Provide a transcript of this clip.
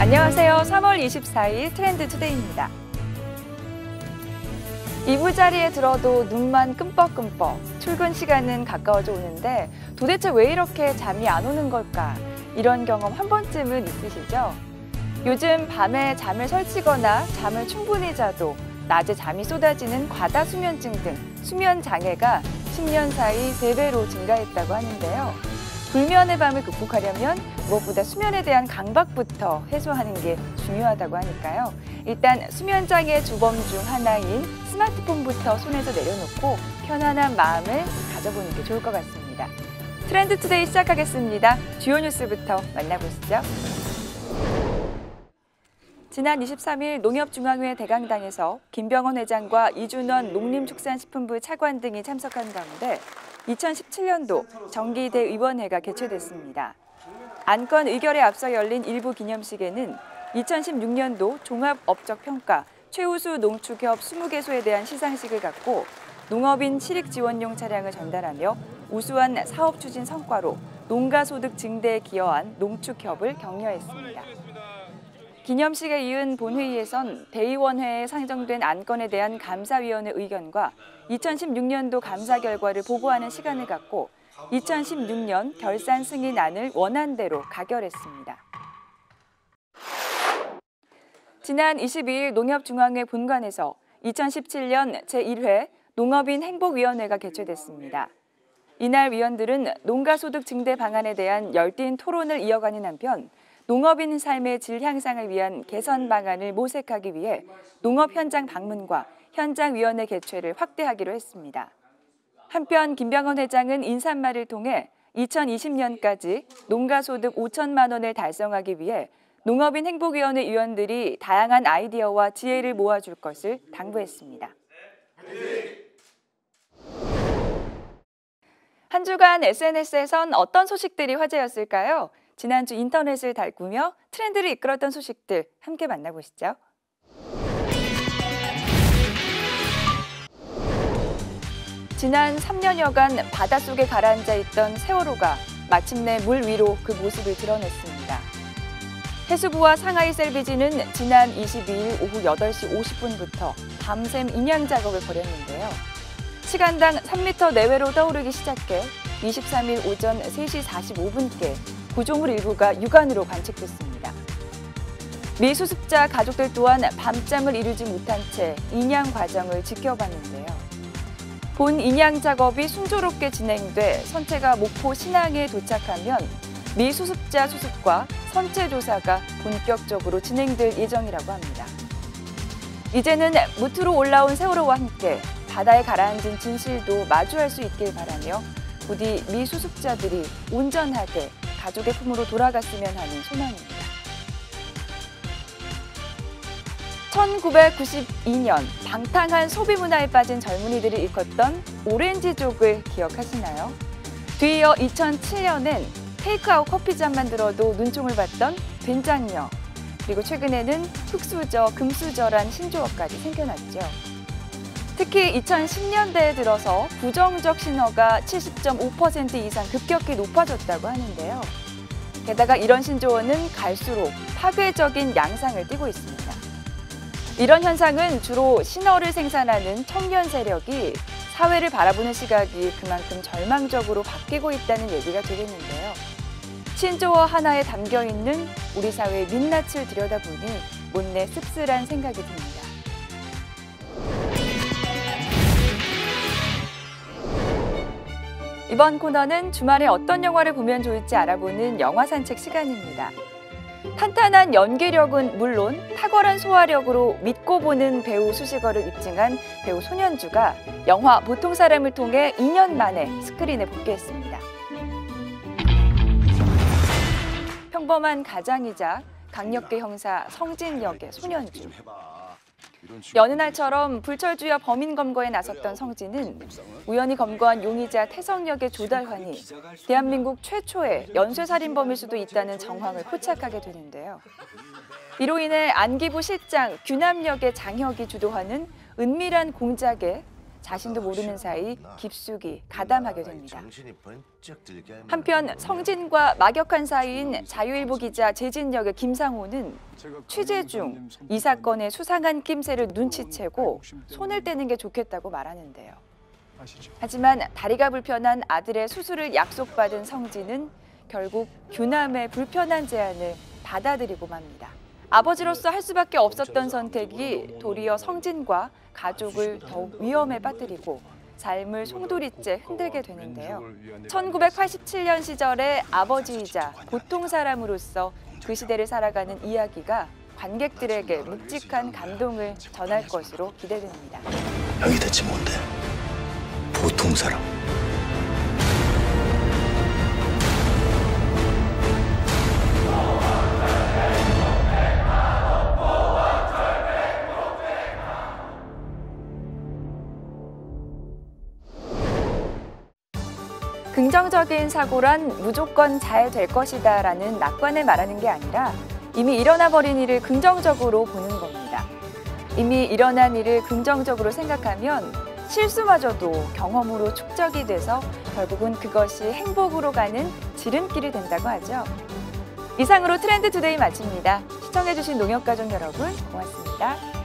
안녕하세요. 3월 24일 트렌드 투데이입니다. 이부자리에 들어도 눈만 끔뻑끔뻑, 출근 시간은 가까워져 오는데 도대체 왜 이렇게 잠이 안 오는 걸까? 이런 경험 한 번쯤은 있으시죠? 요즘 밤에 잠을 설치거나 잠을 충분히 자도 낮에 잠이 쏟아지는 과다수면증 등 수면 장애가 10년 사이 3배로 증가했다고 하는데요. 불면의 밤을 극복하려면 무엇보다 수면에 대한 강박부터 해소하는 게 중요하다고 하니까요. 일단 수면장애 주범 중 하나인 스마트폰부터 손에서 내려놓고 편안한 마음을 가져보는 게 좋을 것 같습니다. 트렌드 투데이 시작하겠습니다. 주요 뉴스부터 만나보시죠. 지난 23일 농협중앙회 대강당에서 김병원 회장과 이준원 농림축산식품부 차관 등이 참석한 가운데 2017년도 정기대의원회가 개최됐습니다. 안건 의결에 앞서 열린 일부 기념식에는 2016년도 종합업적평가 최우수 농축협 20개소에 대한 시상식을 갖고 농업인 실익지원용 차량을 전달하며 우수한 사업 추진 성과로 농가소득 증대에 기여한 농축협을 격려했습니다. 기념식에 이은 본회의에선 대의원회에 상정된 안건에 대한 감사위원회 의견과 2016년도 감사 결과를 보고하는 시간을 갖고 2016년 결산 승인안을 원안대로 가결했습니다. 지난 22일 농협중앙회 본관에서 2017년 제1회 농업인 행복위원회가 개최됐습니다. 이날 위원들은 농가소득 증대 방안에 대한 열띤 토론을 이어가는 한편 농업인 삶의 질 향상을 위한 개선 방안을 모색하기 위해 농업 현장 방문과 현장위원회 개최를 확대하기로 했습니다. 한편 김병원 회장은 인사말을 통해 2020년까지 농가소득 5천만 원을 달성하기 위해 농업인 행복위원회 위원들이 다양한 아이디어와 지혜를 모아줄 것을 당부했습니다. 한 주간 SNS에선 어떤 소식들이 화제였을까요? 지난주 인터넷을 달구며 트렌드를 이끌었던 소식들 함께 만나보시죠. 지난 3년여간 바닷속에 가라앉아 있던 세월호가 마침내 물 위로 그 모습을 드러냈습니다. 해수부와 상하이 셀비지는 지난 22일 오후 8시 50분부터 밤샘 인양 작업을 벌였는데요. 시간당 3m 내외로 떠오르기 시작해 23일 오전 3시 45분께 구조물 일부가 육안으로 관측됐습니다. 미수습자 가족들 또한 밤잠을 이루지 못한 채 인양 과정을 지켜봤는데요. 본 인양 작업이 순조롭게 진행돼 선체가 목포 신항에 도착하면 미수습자 수습과 선체 조사가 본격적으로 진행될 예정이라고 합니다. 이제는 무트로 올라온 세월호와 함께 바다에 가라앉은 진실도 마주할 수 있길 바라며 부디 미수습자들이 온전하게 가족의 품으로 돌아갔으면 하는 소망입니다. 1992년 방탕한 소비 문화에 빠진 젊은이들을 일컫던 오렌지족을 기억하시나요? 뒤이어 2007년엔 테이크아웃 커피잔만 들어도 눈총을 받던 된장녀, 그리고 최근에는 흑수저, 금수저란 신조어까지 생겨났죠. 특히 2010년대에 들어서 부정적 신어가 70.5% 이상 급격히 높아졌다고 하는데요. 게다가 이런 신조어는 갈수록 파괴적인 양상을 띠고 있습니다. 이런 현상은 주로 신어를 생산하는 청년 세력이 사회를 바라보는 시각이 그만큼 절망적으로 바뀌고 있다는 얘기가 되겠는데요. 신조어 하나에 담겨있는 우리 사회의 민낯을 들여다보니 못내 씁쓸한 생각이 듭니다. 이번 코너는 주말에 어떤 영화를 보면 좋을지 알아보는 영화 산책 시간입니다. 탄탄한 연기력은 물론 탁월한 소화력으로 믿고 보는 배우 수식어를 입증한 배우 손현주가 영화 보통 사람을 통해 2년 만에 스크린에 복귀했습니다. 평범한 가장이자 강력계 형사 성진 역의 손현주. 여느 날처럼 불철주야 범인 검거에 나섰던 성진은 우연히 검거한 용의자 태성 역의 조달환이 대한민국 최초의 연쇄살인범일 수도 있다는 정황을 포착하게 되는데요. 이로 인해 안기부 실장 규남 역의 장혁이 주도하는 은밀한 공작에 자신도 모르는 사이 깊숙이 가담하게 됩니다. 한편 성진과 막역한 사이인 자유일보 기자 재진역의 김상호는 취재 중 이 사건의 수상한 낌새를 눈치채고 손을 떼는 게 좋겠다고 말하는데요. 하지만 다리가 불편한 아들의 수술을 약속받은 성진은 결국 규남의 불편한 제안을 받아들이고 맙니다. 아버지로서 할 수밖에 없었던 선택이 도리어 성진과 가족을 더욱 위험에 빠뜨리고 삶을 송두리째 흔들게 되는데요. 1987년 시절의 아버지이자 보통 사람으로서 그 시대를 살아가는 이야기가 관객들에게 묵직한 감동을 전할 것으로 기대됩니다. 형이 대체 뭔데? 보통 사람. 긍정적인 사고란 무조건 잘 될 것이다라는 낙관을 말하는 게 아니라 이미 일어나 버린 일을 긍정적으로 보는 겁니다. 이미 일어난 일을 긍정적으로 생각하면 실수마저도 경험으로 축적이 돼서 결국은 그것이 행복으로 가는 지름길이 된다고 하죠. 이상으로 트렌드 투데이 마칩니다. 시청해주신 농협가족 여러분 고맙습니다.